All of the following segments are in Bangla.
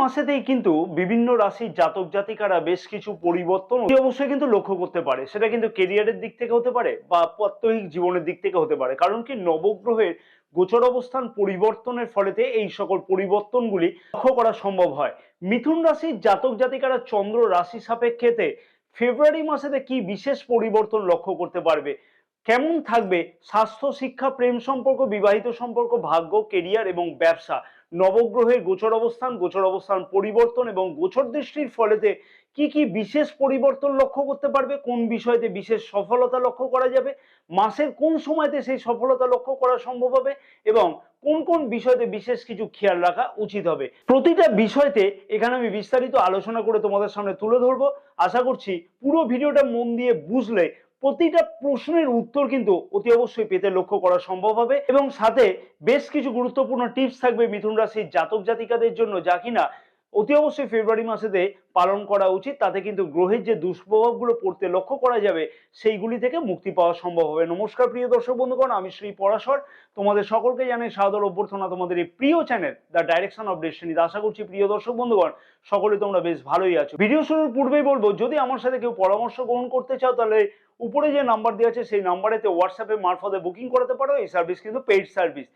মাসেতেই কিন্তু বিভিন্ন রাশির জাতক জাতিকারা বেশ কিছু পরিবর্তন অবশ্যই কিন্তু লক্ষ্য করতে পারে। সেটা কিন্তু কেরিয়ারের দিক থেকে হতে পারে বা প্রাত্যহিক জীবনের দিক থেকে হতে পারে। কারণ কি নবগ্রহের গোচর অবস্থান পরিবর্তনের ফলেতে এই সকল পরিবর্তনগুলি লক্ষ্য করা সম্ভব হয়। মিথুন রাশির জাতক জাতিকারা চন্দ্র রাশি সাপেক্ষেতে ফেব্রুয়ারি মাসেতে কি বিশেষ পরিবর্তন লক্ষ্য করতে পারবে, কেমন থাকবে স্বাস্থ্য, শিক্ষা, প্রেম সম্পর্ক, বিবাহিত সম্পর্ক, ভাগ্য, কেরিয়ার এবং ব্যবসা, নবগ্রহের গোচর অবস্থান পরিবর্তন এবং গোচর দৃষ্টির ফলেতে কি কি বিশেষ পরিবর্তন লক্ষ্য করতে পারবে, কোন বিষয়তে বিশেষ সফলতা লক্ষ্য করা যাবে, মাসের কোন সময়তে সেই সফলতা লক্ষ্য করা সম্ভব হবে এবং কোন কোন বিষয়তে বিশেষ কিছু খেয়াল রাখা উচিত হবে, প্রতিটা বিষয়তে এখানে আমি বিস্তারিত আলোচনা করে তোমাদের সামনে তুলে ধরবো। আশা করছি পুরো ভিডিওটা মন দিয়ে বুঝলে প্রতিটা প্রশ্নের উত্তর কিন্তু অতি অবশ্যই পেতে লক্ষ্য করা সম্ভব হবে এবং সাথে বেশ কিছু গুরুত্বপূর্ণ টিপস থাকবে মিথুন রাশির জাতক জাতিকাদের জন্য, যা কিনা অতি অবশ্যই ফেব্রুয়ারি মাসেতে পালন করা উচিত। তাতে কিন্তু গ্রহের যে দুষ্প্রভাবগুলো পড়তে লক্ষ্য করা যাবে সেইগুলি থেকে মুক্তি পাওয়া সম্ভব হবে। নমস্কার প্রিয় দর্শক বন্ধুগণ, আমি শ্রী পরাশর তোমাদের সকলকে জানাই সাদর অভ্যর্থনা তোমাদের এই প্রিয় channel the direction of destiny. আশা করছি প্রিয় দর্শক বন্ধুগণ সকলে তোমরা বেশ ভালোই আছো। ভিডিও শুরুর পূর্বেই বলবো, যদি আমার সাথে কেউ পরামর্শ গ্রহণ করতে চাও তাহলে উপরে যে নাম্বার দেওয়া আছে সেই নাম্বারেতে হোয়াটসঅ্যাপে মারফতে বুকিং করাতে পারো। এই সার্ভিস কিন্তু পেইড সার্ভিস।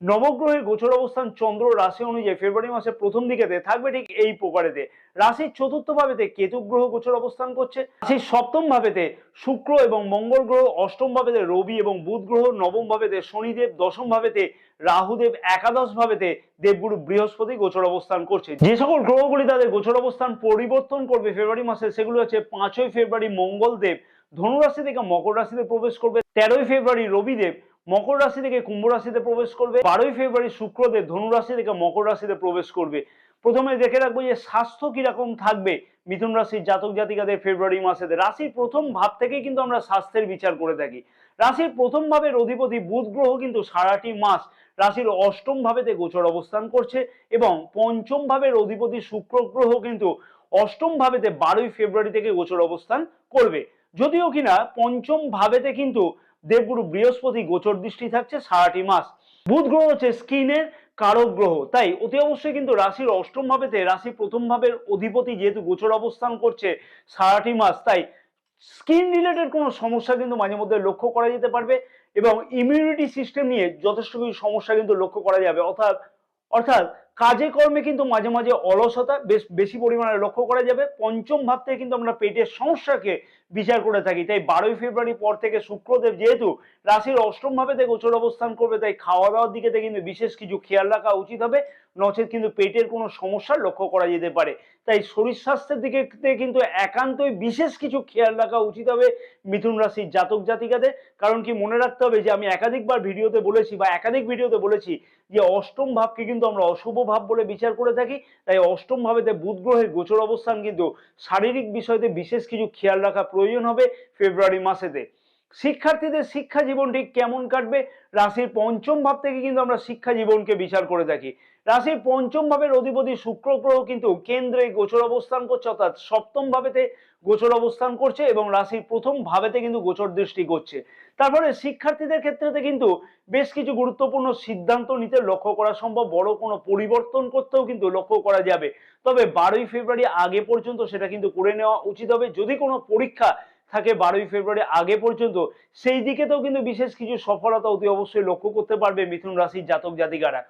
নবগ্রহের গোচর অবস্থান চন্দ্র রাশি অনুযায়ী ফেব্রুয়ারি মাসের প্রথম দিকেতে থাকবে ঠিক এই প্রকারেতে। রাশির চতুর্থ ভাবেতে কেতু গ্রহ গোচর অবস্থান করছে, রাশির সপ্তম ভাবেতে শুক্র এবং মঙ্গল গ্রহ, অষ্টম ভাবেতে রবি এবং বুধ গ্রহ, নবম ভাবেতে শনিদেব, দশম ভাবেতে রাহুদেব, একাদশ ভাবেতে দেবগুরু বৃহস্পতি গোচর অবস্থান করছে। যে সকল গ্রহগুলি তাদের গোচর অবস্থান পরিবর্তন করবে ফেব্রুয়ারি মাসে সেগুলো হচ্ছে 5ই ফেব্রুয়ারি মঙ্গলদেব ধনু রাশি থেকে মকর রাশিতে প্রবেশ করবে, 13ই ফেব্রুয়ারি রবিদেব মকর রাশি থেকে কুম্ভ রাশিতে প্রবেশ করবে, 12ই ফেব্রুয়ারি শুক্রদেব ধনু রাশি থেকে মকর রাশিতে প্রবেশ করবে। প্রথমে দেখে রাখবো যে স্বাস্থ্য কিরকম থাকবে মিথুন রাশির জাতক জাতিকাদের ফেব্রুয়ারি মাসেতে। রাশির প্রথম ভাব থেকেই কিন্তু আমরা স্বাস্থ্যের বিচার করে থাকি। রাশির প্রথম ভাবের অধিপতি বুধ গ্রহ কিন্তু সারাটি মাস রাশির অষ্টম ভাবেতে গোচর অবস্থান করছে এবং পঞ্চম ভাবের অধিপতি শুক্র গ্রহ কিন্তু অষ্টম ভাবেতে 12ই ফেব্রুয়ারি থেকে গোচর অবস্থান করবে। যদিও কিনা পঞ্চম ভাবেতে কিন্তু দেবগুরু বৃহস্পতি গোচর দৃষ্টি থাকছে সারাটি মাস। বুধ গ্রহ হচ্ছে স্কিনের কারক গ্রহ, তাই অতি অবশ্যই কিন্তু রাশির অষ্টম ভাবেতে রাশির প্রথম ভাবের অধিপতি যেহেতু গোচর অবস্থান করছে সারাটি মাস, তাই স্কিন রিলেটেড কোনো সমস্যা কিন্তু মাঝে মধ্যে লক্ষ্য করা যেতে পারবে এবং ইমিউনিটি সিস্টেম নিয়ে যথেষ্ট কিছু সমস্যা কিন্তু লক্ষ্য করা যাবে। অর্থাৎ অর্থাৎ কাজে কর্মে কিন্তু মাঝে মাঝে অলসতা বেশি পরিমাণে লক্ষ্য করা যাবে। পঞ্চম ভাব থেকে কিন্তু আমরা পেটের সমস্যাকে বিচার করে থাকি, তাই 12ই ফেব্রুয়ারি পর থেকে শুক্রদেব যেহেতু রাশির অষ্টম ভাবেতে গোচর অবস্থান করবে, তাই খাওয়া দাওয়ার দিকে কিন্তু বিশেষ কিছু খেয়াল রাখা উচিত হবে, নচেত কিন্তু পেটের কোনো সমস্যা লক্ষ্য করা যেতে পারে। তাই শরীর স্বাস্থ্যের দিকে কিন্তু একান্তই বিশেষ কিছু খেয়াল রাখা উচিত হবে মিথুন রাশির জাতক জাতিকাদের। কারণ কি মনে রাখতে হবে যে আমি একাধিকবার ভিডিওতে বলেছি বা একাধিক ভিডিওতে বলেছি যে অষ্টম ভাবকে কিন্তু আমরা অশুভ ভাব বলে বিচার করে থাকি, তাই অষ্টম ভাবেতে বুধ গ্রহের গোচর অবস্থান কিন্তু শারীরিক বিষয়তে বিশেষ কিছু খেয়াল রাখা প্রয়োজন হবে ফেব্রুয়ারি মাসেতে। শিক্ষার্থীদের শিক্ষা জীবনটি কেমন কাটবে, রাশির পঞ্চম ভাব থেকে কিন্তু আমরা শিক্ষা জীবনকে বিচার করে থাকি। রাশির পঞ্চম ভাবের অধিপতি শুক্র গ্রহ কিন্তু কেন্দ্রে গোচর অবস্থান করছে, অর্থাৎ সপ্তম ভাবেতে গোচর অবস্থান করছে এবং রাশির প্রথম ভাবেতে কিন্তু গোচর দৃষ্টি করছে। তারপরে শিক্ষার্থীদের ক্ষেত্রে কিন্তু বেশ কিছু গুরুত্বপূর্ণ সিদ্ধান্ত নিতে লক্ষ্য করা সম্ভব, বড় কোনো পরিবর্তন করতেও কিন্তু লক্ষ্য করা যাবে। তবে 12ই ফেব্রুয়ারি আগে পর্যন্ত সেটা কিন্তু করে নেওয়া উচিত হবে। যদি কোনো পরীক্ষা থাকে 12ই ফেব্রুয়ারি আগে পর্যন্ত, সেই দিকেতেও কিন্তু বিশেষ কিছু সফলতা অতি অবশ্যই লক্ষ্য করতে পারবে মিথুন রাশির জাতক জাতিকারা।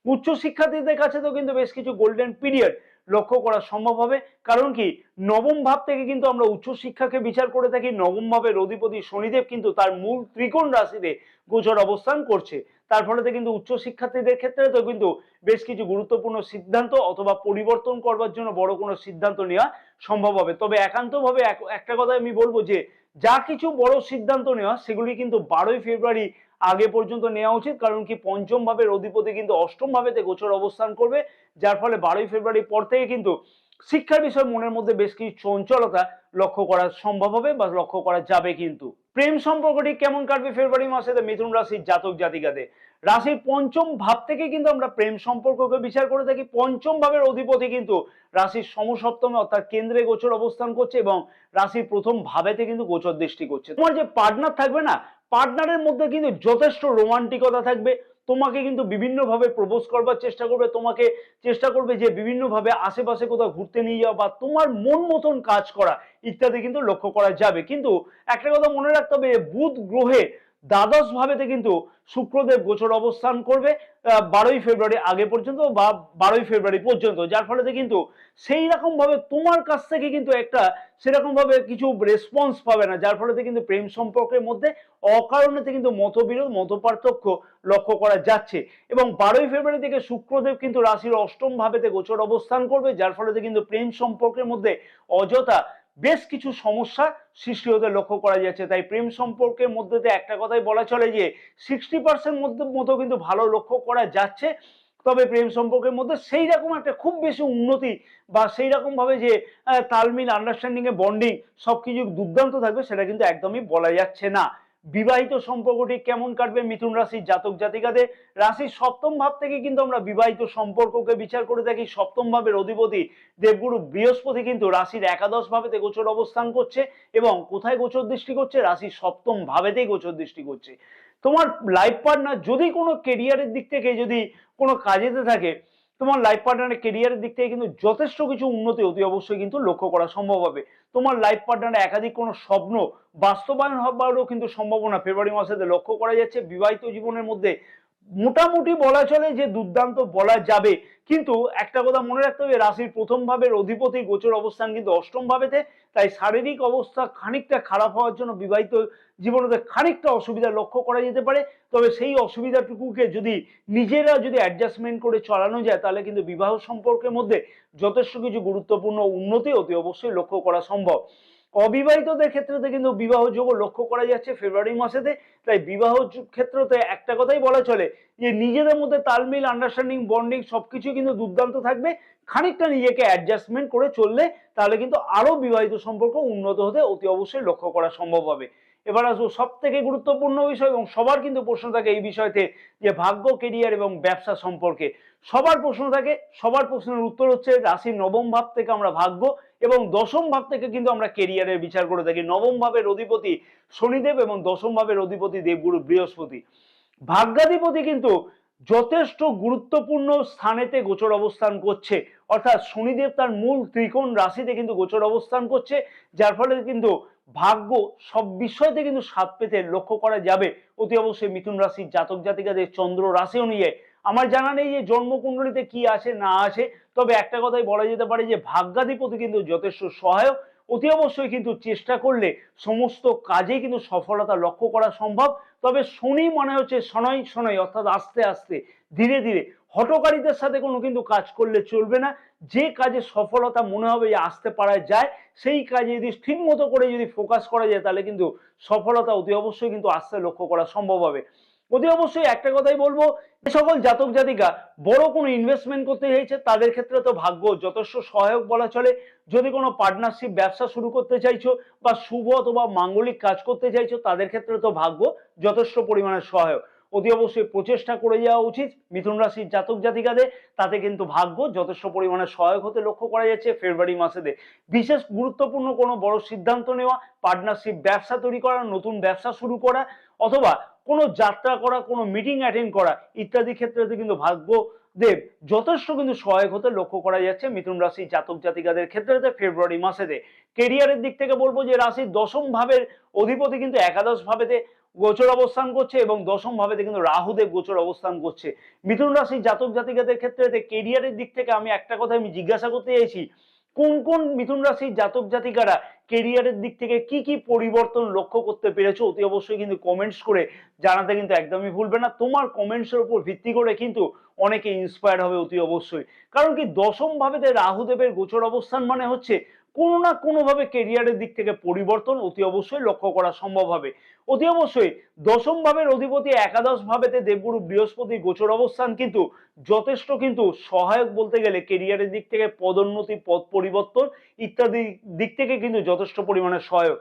উচ্চ শিক্ষার্থীদের কাছে তো কিন্তু বেশ কিছু গোল্ডেন পিরিয়ড লক্ষ্য করা সম্ভব হবে। কারণ কি নবম ভাব থেকে কিন্তু আমরা উচ্চ শিক্ষাকে বিচার করে থাকি। নবম ভাবের অধিপতি শনিদেব কিন্তু তার মূল ত্রিকোণ রাশিতে গোচর অবস্থান করছে। তার ফলে কিন্তু উচ্চ শিক্ষার্থীদের ক্ষেত্রে তো কিন্তু বেশ কিছু গুরুত্বপূর্ণ সিদ্ধান্ত অথবা পরিবর্তন করবার জন্য বড় কোনো সিদ্ধান্ত নেওয়া সম্ভব হবে। তবে একান্তভাবে একটা কথা আমি বলবো যে যা কিছু বড় সিদ্ধান্ত নেওয়া সেগুলি কিন্তু 12ই ফেব্রুয়ারি আগে পর্যন্ত নেওয়া উচিত। কারণ কি পঞ্চম ভাবের অধিপতি কিন্তু অষ্টম ভাবেতে গোচর অবস্থান করবে, যার ফলে 12ই ফেব্রুয়ারি পর থেকে কিন্তু শিক্ষার বিষয়ে মনের মধ্যে বেশ কিছু চঞ্চলতা লক্ষ্য করা সম্ভব হবে বা লক্ষ্য করা যাবে। কিন্তু প্রেম সম্পর্কটি কেমন কাটবে ফেব্রুয়ারি মাসে মিথুন রাশির জাতক জাতিকাদের? রাশির পঞ্চম ভাব থেকে কিন্তু আমরা প্রেম সম্পর্ককে বিচার করে থাকি। পঞ্চম ভাবের অধিপতি কিন্তু রাশির সমসপ্তমে অর্থাৎ কেন্দ্রে গোচর অবস্থান করছে এবং রাশির প্রথম ভাবেতে কিন্তু গোচর দৃষ্টি করছে। তোমার যে পার্টনার থাকবে না, পার্টনারের মধ্যে কিন্তু যথেষ্ট রোমান্টিকতা থাকবে, তোমাকে কিন্তু বিভিন্নভাবে প্রপোজ করবার চেষ্টা করবে, তোমাকে চেষ্টা করবে যে বিভিন্নভাবে আশেপাশে কোথাও ঘুরতে নিয়ে যাওয়া বা তোমার মন মতন কাজ করা ইত্যাদি কিন্তু লক্ষ্য করা যাবে। কিন্তু একটা কথা মনে রাখতে হবে, বুধ গ্রহে দ্বাদশ ভাবেতে কিন্তু শুক্রদেব গোচর অবস্থান করবে 12ই ফেব্রুয়ারি আগে পর্যন্ত বা 12ই ফেব্রুয়ারি পর্যন্ত, যার ফলে কিন্তু সেই রকম ভাবে তোমার কাছ থেকে কিন্তু একটা সেরকম ভাবে কিছু রেসপন্স পাবে না, যার ফলে কিন্তু প্রেম সম্পর্কের মধ্যে অকারণেতে কিন্তু মতবিরোধ মতপার্থক্য লক্ষ্য করা যাচ্ছে। এবং 12ই ফেব্রুয়ারি থেকে শুক্রদেব কিন্তু রাশির অষ্টম ভাবেতে গোচর অবস্থান করবে, যার ফলে কিন্তু প্রেম সম্পর্কের মধ্যে অযথা বেশ কিছু সমস্যা সৃষ্টি হতে লক্ষ্য করা যাচ্ছে। তাই প্রেম সম্পর্কের মধ্যে একটা কথাই বলা চলে যে 60% মতো কিন্তু ভালো লক্ষ্য করা যাচ্ছে, তবে প্রেম সম্পর্কের মধ্যে সেই রকম একটা খুব বেশি উন্নতি বা সেই রকম ভাবে যে তালমিল আন্ডারস্ট্যান্ডিং এ বন্ডিং সবকিছু দুর্দান্ত থাকবে সেটা কিন্তু একদমই বলা যাচ্ছে না। বিবাহিত সম্পর্কটি কেমন কাটবে মিথুন রাশির জাতক জাতিকাদের? রাশির সপ্তম ভাব থেকে কিন্তু আমরা বিবাহিত সম্পর্ককে বিচার করে থাকি। সপ্তম ভাবের অধিপতি দেবগুরু বৃহস্পতি কিন্তু রাশির একাদশ ভাবেতে গোচর অবস্থান করছে এবং কোথায় গোচর দৃষ্টি করছে? রাশির সপ্তম ভাবেতেই গোচর দৃষ্টি করছে। তোমার লাইফ পার্টনার যদি কোনো কেরিয়ারের দিক থেকে যদি কোনো কাজেতে থাকে, তোমার লাইফ পার্টনারের কেরিয়ারের দিক থেকে কিন্তু যথেষ্ট কিছু উন্নতি অতি অবশ্যই কিন্তু লক্ষ্য করা সম্ভব হবে। তোমার লাইফ পার্টনারের একাধিক কোনো স্বপ্ন বাস্তবায়ন হবারও কিন্তু সম্ভাবনা ফেব্রুয়ারি মাসেতে লক্ষ্য করা যাচ্ছে। বিবাহিত জীবনের মধ্যে মোটামুটি বলা চলে যে দুর্দান্ত বলা যাবে, কিন্তু একটা কথা মনে রাখতে হবে, রাশির প্রথম ভাবের অধিপতি গোচর অবস্থান কিন্তু অষ্টম ভাবেতে, তাই শারীরিক অবস্থা খানিকটা খারাপ হওয়ার জন্য বিবাহিত জীবনে খানিকটা অসুবিধা লক্ষ্য করা যেতে পারে। তবে সেই অসুবিধাটুকুকে যদি নিজেরা যদি অ্যাডজাস্টমেন্ট করে চালানো যায় তাহলে কিন্তু বিবাহ সম্পর্কের মধ্যে যথেষ্ট কিছু গুরুত্বপূর্ণ উন্নতি অতি অবশ্যই লক্ষ্য করা সম্ভব। অবিবাহিতদের ক্ষেত্রে কিন্তু বিবাহ যোগও লক্ষ্য করা যাচ্ছে ফেব্রুয়ারি মাসেতে। তাই বিবাহ ক্ষেত্রতে একটা কথাই বলা চলে যে নিজেদের মধ্যে তালমিল আন্ডারস্ট্যান্ডিং বন্ডিং সবকিছু কিন্তু দুর্দান্ত থাকবে। খানিকটা নিজেকে অ্যাডজাস্টমেন্ট করে চললে তাহলে কিন্তু আরো বিবাহিত সম্পর্ক উন্নত হতে অতি অবশ্যই লক্ষ্য করা সম্ভব হবে। এবার আসবো সব থেকে গুরুত্বপূর্ণ বিষয়, এবং সবার কিন্তু প্রশ্ন থাকে এই বিষয়তে যে ভাগ্য, কেরিয়ার এবং ব্যবসা সম্পর্কে সবার প্রশ্ন থাকে। সবার প্রশ্নের উত্তর হচ্ছে রাশির নবম ভাব থেকে আমরা ভাগ্য এবং দশম ভাব থেকে কিন্তু আমরা কেরিয়ারের বিচার করে থাকি। নবম ভাবের অধিপতি শনিদেব এবং দশম ভাবের অধিপতি দেবগুরু বৃহস্পতি। ভাগ্যাধিপতি কিন্তু যথেষ্ট গুরুত্বপূর্ণ স্থানেতে গোচর অবস্থান করছে, অর্থাৎ শনিদেব তার মূল ত্রিকোণ রাশিতে কিন্তু গোচর অবস্থান করছে, যার ফলে কিন্তু ভাগ্য সব বিষয়তে কিন্তু স্বাদ পেতে লক্ষ্য করা যাবে অতি অবশ্যই মিথুন রাশির জাতক জাতিকাদের চন্দ্র রাশি অনুযায়ী। আমার জানা নেই যে জন্মকুণ্ডলিতে কি আছে না আছে, তবে একটা কথাই বলা যেতে পারে যে ভাগ্যাধিপতি কিন্তু যথেষ্ট সহায়ক। অতি অবশ্যই কিন্তু চেষ্টা করলে সমস্ত কাজেই কিন্তু সফলতা লক্ষ্য করা সম্ভব। তবে শনি মানে হচ্ছে শনয় শনয়, অর্থাৎ আস্তে আস্তে ধীরে ধীরে, হঠকারীদের সাথে কোনো কিন্তু কাজ করলে চলবে না। যে কাজে সফলতা মনে হবে যে আসতে পারা যায় সেই কাজে যদি ঠিক মতো করে যদি ফোকাস করা যায় তাহলে কিন্তু সফলতা অতি অবশ্যই কিন্তু আসতে লক্ষ্য করা সম্ভব হবে। অতি অবশ্যই একটা কথাই বলবো, যে সকল জাতক জাতিকা বড় কোনো ইনভেস্টমেন্ট করতে চাইছে তাদের ক্ষেত্রে তো ভাগ্য যথেষ্ট সহায়ক বলা চলে। যদি কোনো পার্টনারশিপ ব্যবসা শুরু করতে চাইছো বা শুভ অথবা মাঙ্গলিক কাজ করতে চাইছো তাদের ক্ষেত্রে তো ভাগ্য যথেষ্ট পরিমাণে সহায়ক। অতি অবশ্যই প্রচেষ্টা করে যাওয়া উচিত মিথুন রাশির জাতক জাতিকাদের, তাতে কিন্তু ভাগ্য যথেষ্ট পরিমাণে সহায়ক হতে লক্ষ্য করা যাচ্ছে ফেব্রুয়ারি মাসেতে। বিশেষ গুরুত্বপূর্ণ কোনো বড় সিদ্ধান্ত নেওয়া, পার্টনারশিপ ব্যবসা তৈরি করা, নতুন ব্যবসা শুরু করা অথবা কোনো যাত্রা করা, কোনো মিটিং অ্যাটেন্ড করা ইত্যাদি ক্ষেত্রে কিন্তু ভাগ্য দেব যথেষ্ট কিন্তু সহায়ক হতে লক্ষ্য করা যাচ্ছে মিথুন রাশির জাতক জাতিকাদের ক্ষেত্রে ফেব্রুয়ারি মাসেতে। কেরিয়ারের দিক থেকে বলবো যে রাশির দশম ভাবের অধিপতি কিন্তু একাদশ ভাবেতে গোচর অবস্থান করছে এবং দশম ভাবেতে কিন্তু রাহুদেব গোচর অবস্থান করছে। মিথুন রাশির জাতক জাতিকাদের ক্ষেত্রে কেরিয়ারের দিক থেকে আমি একটা কথা আমি জিজ্ঞাসা করতে চাইছি, কোন কোন মিথুন রাশির জাতক জাতিকারা কেরিয়ারের দিক থেকে কি কি পরিবর্তন লক্ষ্য করতে পেরেছো অতি অবশ্যই কিন্তু কমেন্টস করে জানাতে কিন্তু একদমই ভুলবে না। তোমার কমেন্টসের উপর ভিত্তি করে কিন্তু অনেকে ইন্সপায়ার হবে অতি অবশ্যই। কারণ কি দশম ভাবেতে রাহুদেবের গোচর অবস্থান মানে হচ্ছে কোনো না কোনো ভাবে কেরিয়ারের দিক থেকে পরিবর্তন অতি অবশ্যই লক্ষ্য করা সম্ভব হবে। অতি অবশ্যই দশম ভাবের অধিপতি একাদশ ভাবেতে দেবগুরু বৃহস্পতি গোচর অবস্থান কিন্তু যথেষ্ট কিন্তু সহায়ক বলতে গেলে কেরিয়ারের দিক থেকে পদোন্নতি, পদ পরিবর্তন ইত্যাদি দিক থেকে কিন্তু যথেষ্ট পরিমাণে সহায়ক।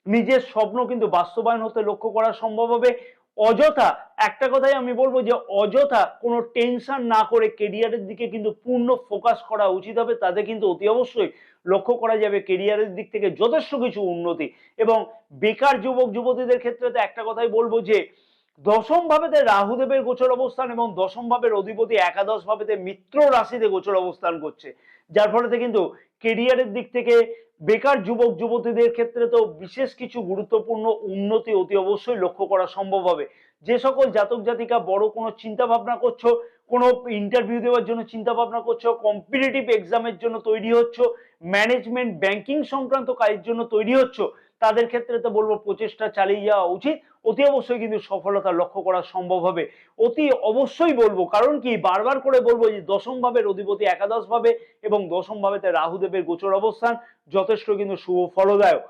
নিজের স্বপ্ন কিন্তু বাস্তবায়ন হতে লক্ষ্য করা সম্ভব হবে। অযথা একটা কথাই আমি বলবো যে অযথা কোনো টেনশন না করে কেরিয়ারের দিকে কিন্তু পূর্ণ ফোকাস করা উচিত হবে, তাতে কিন্তু অতি অবশ্যই লক্ষ্য করা যাবে কেরিয়ারের দিক থেকে যথেষ্ট কিছু উন্নতি। এবং বেকার যুবক যুবতীদের ক্ষেত্রে তো একটা কথাই বলবো যে দশম ভাবেতে রাহুদেবের গোচর অবস্থান এবং দশম ভাবের অধিপতি একাদশ ভাবেতে মিত্র রাশিতে গোচর অবস্থান করছে, যার ফলে কিন্তু কেরিয়ারের দিক থেকে বেকার যুবক যুবতীদের ক্ষেত্রে তো বিশেষ কিছু গুরুত্বপূর্ণ উন্নতি অতি অবশ্যই লক্ষ্য করা সম্ভব হবে। যে সকল জাতক জাতিকা বড় কোনো চিন্তা ভাবনা করছো, কোনো ইন্টারভিউ দেওয়ার জন্য চিন্তা ভাবনা করছো, কম্পিটিটিভ এক্সামের জন্য তৈরি হচ্ছ, ম্যানেজমেন্ট ব্যাংকিং সংক্রান্ত কাজের জন্য তৈরি হচ্ছ, তাদের ক্ষেত্রে তো বলবো প্রচেষ্টা চালিয়ে যাওয়া উচিত। অতি অবশ্যই কিন্তু সফলতা লক্ষ্য করা সম্ভব হবে, অতি অবশ্যই বলবো। কারণ কি, বারবার করে বলবো যে দশম ভাবের অধিপতি একাদশ ভাবে এবং দশম ভাবেতে রাহুদেবের গোচর অবস্থান যথেষ্ট কিন্তু শুভ ফলদায়ক।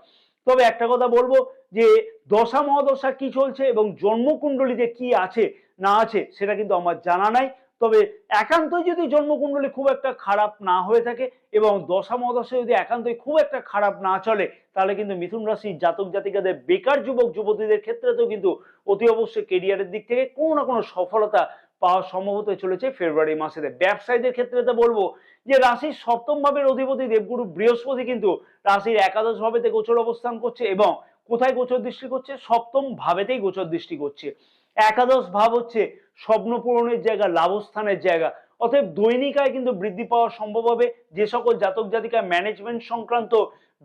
তবে একটা কথা বলবো যে দশা মহাদশা কি চলছে এবং জন্মকুণ্ডলীতে কি আছে না আছে সেটা কিন্তু আমার জানা নাই। তবে একান্তই যদি জন্মকুণ্ডলী খুব একটা খারাপ না হয়ে থাকে এবং দশা মহাদশা যদি একান্তই খুব একটা খারাপ না চলে, তাহলে কিন্তু মিথুন রাশির জাতক জাতিকাদের বেকার যুবক যুবতীদের ক্ষেত্রে তো কিন্তু অতি অবশ্যই কেরিয়ারের দিক থেকে কোনো না কোনো সফলতা পাওয়া সম্ভব হতে চলেছে ফেব্রুয়ারি মাসেতে। ব্যবসায়ীদের ক্ষেত্রে তো বলবো যে রাশির সপ্তম ভাবের অধিপতি দেবগুরু বৃহস্পতি কিন্তু রাশির একাদশ ভাবেতে গোচর অবস্থান করছে এবং কোথায় গোচর দৃষ্টি করছে? সপ্তম ভাবেতেই গোচর দৃষ্টি করছে। একাদশ ভাব হচ্ছে স্বপ্ন পূরণের জায়গা, লাভস্থানের জায়গা। অতএব দৈনিক আয় কিন্তু বৃদ্ধি পাওয়া সম্ভব হবে। যে সকল জাতক জাতিকা ম্যানেজমেন্ট সংক্রান্ত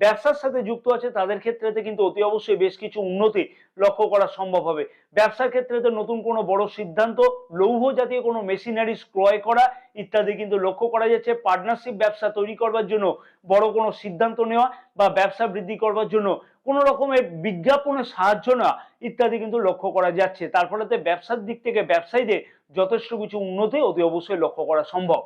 ব্যবসার সাথে যুক্ত আছে তাদের ক্ষেত্রে কিন্তু অতি অবশ্যই বেশ কিছু উন্নতি লক্ষ্য করা সম্ভব হবে। ব্যবসার ক্ষেত্রে নতুন কোনো বড় সিদ্ধান্ত, লৌহ জাতীয় কোনো মেশিনারিজ ক্রয় করা ইত্যাদি কিন্তু লক্ষ্য করা যাচ্ছে। পার্টনারশিপ ব্যবসা তৈরি করবার জন্য বড় কোনো সিদ্ধান্ত নেওয়া বা ব্যবসা বৃদ্ধি করবার জন্য কোনো রকমের বিজ্ঞাপনের সাহায্য নেওয়া ইত্যাদি কিন্তু লক্ষ্য করা যাচ্ছে। তার ফলে ব্যবসার দিক থেকে ব্যবসায়ীদের যথেষ্ট কিছু উন্নতি অতি অবশ্যই লক্ষ্য করা সম্ভব।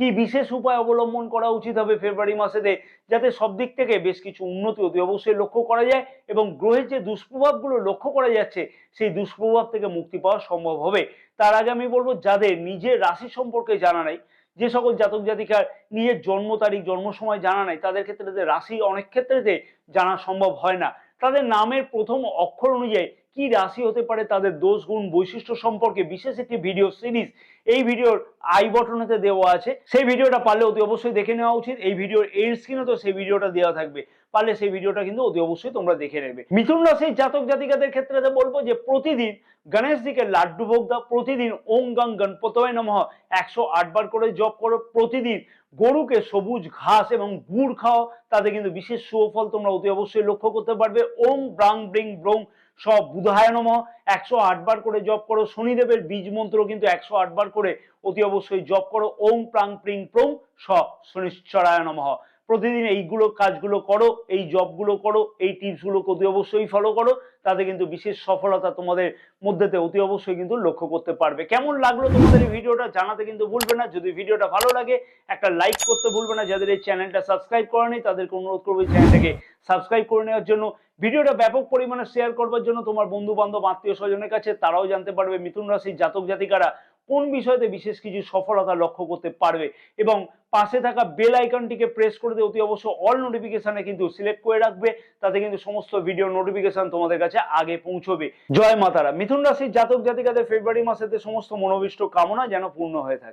কি বিশেষ উপায় অবলম্বন করা উচিত হবে ফেব্রুয়ারি মাসেতে যাতে সব দিক থেকে বেশ কিছু উন্নতি অতি অবশ্যই লক্ষ্য করা যায় এবং গ্রহের যে দুষ্প্রভাবগুলো লক্ষ্য করা যাচ্ছে সেই দুষ্প্রভাব থেকে মুক্তি পাওয়া সম্ভব হবে? তার আগে আমি বলবো, যাদের নিজের রাশি সম্পর্কে জানা নাই, যে সকল জাতক জাতিকার নিজের জন্ম তারিখ জন্ম সময় জানা নাই, তাদের ক্ষেত্রে রাশি অনেক ক্ষেত্রে জানা সম্ভব হয় না। তাদের নামের প্রথম অক্ষর অনুযায়ী কি রাশি হতে পারে, তাদের দোষ গুণ বৈশিষ্ট্য সম্পর্কে বিশেষ একটি ভিডিও সিরিজ এই ভিডিওর আই বটনেতে দেওয়া আছে। সেই ভিডিওটা পারলে অতি অবশ্যই দেখে নেওয়া উচিত। এই ভিডিওর এর স্ক্রিনে তো সেই ভিডিওটা দেওয়া থাকবে, পারলে সেই ভিডিওটা কিন্তু অতি অবশ্যই তোমরা দেখে নেবে। মিথুন রাশির জাতক জাতিকাদের ক্ষেত্রে বলবো যে প্রতিদিন গণেশ জিকে লাড্ডু ভোগ দাও, প্রতিদিন ওম গং গণপতয়ে নমঃ 108 বার করে জপ করো, প্রতিদিন গরুকে সবুজ ঘাস এবং গুড় খাও, তাতে কিন্তু বিশেষ সুফল তোমরা অতি অবশ্যই লক্ষ্য করতে পারবে। ওম ব্রাং ব্রিং ব্রং সব বুধায় নমঃ 108 বার করে জপ করো। শনিদেবের বীজ মন্ত্র কিন্তু 108 বার করে অতি অবশ্যই জপ করো। ওম প্রাং প্রিং প্রং স শনিশ্চরায় নমঃ। প্রতিদিন এইগুলো কাজগুলো করো, এই জবগুলো করো, এই টিপসগুলো অতি অবশ্যই ফলো করো, তাতে কিন্তু বিশেষ সফলতা তোমাদের মধ্যেতে অতি অবশ্যই কিন্তু লক্ষ্য করতে পারবে। কেমন লাগলো তোমাদের এই ভিডিওটা জানাতে কিন্তু ভুলবে না। যদি ভিডিওটা ভালো লাগে একটা লাইক করতে ভুলবে না। যাদের এই চ্যানেলটা সাবস্ক্রাইব করেনি তাদেরকে অনুরোধ করবো এই চ্যানেলটাকে সাবস্ক্রাইব করে নেওয়ার জন্য, ভিডিওটা ব্যাপক পরিমাণে শেয়ার করবার জন্য তোমার বন্ধু বান্ধব আত্মীয় স্বজনের কাছে, তারাও জানতে পারবে মিথুন রাশির জাতক জাতিকারা কোন বিষয়তে বিশেষ কিছু সফলতা লক্ষ্য করতে পারবে। এবং পাশে থাকা বেল আইকনটিকে প্রেস করে দিয়ে অতি অবশ্য অল নোটিফিকেশনে কিন্তু সিলেক্ট করে রাখবে, তাতে কিন্তু সমস্ত ভিডিও নোটিফিকেশন তোমাদের কাছে আগে পৌঁছবে। জয় মাতারা। মিথুন রাশির জাতক জাতিকাদের ফেব্রুয়ারি মাসেতে সমস্ত মনোবিষ্ট কামনা যেন পূর্ণ হয়ে থাকে।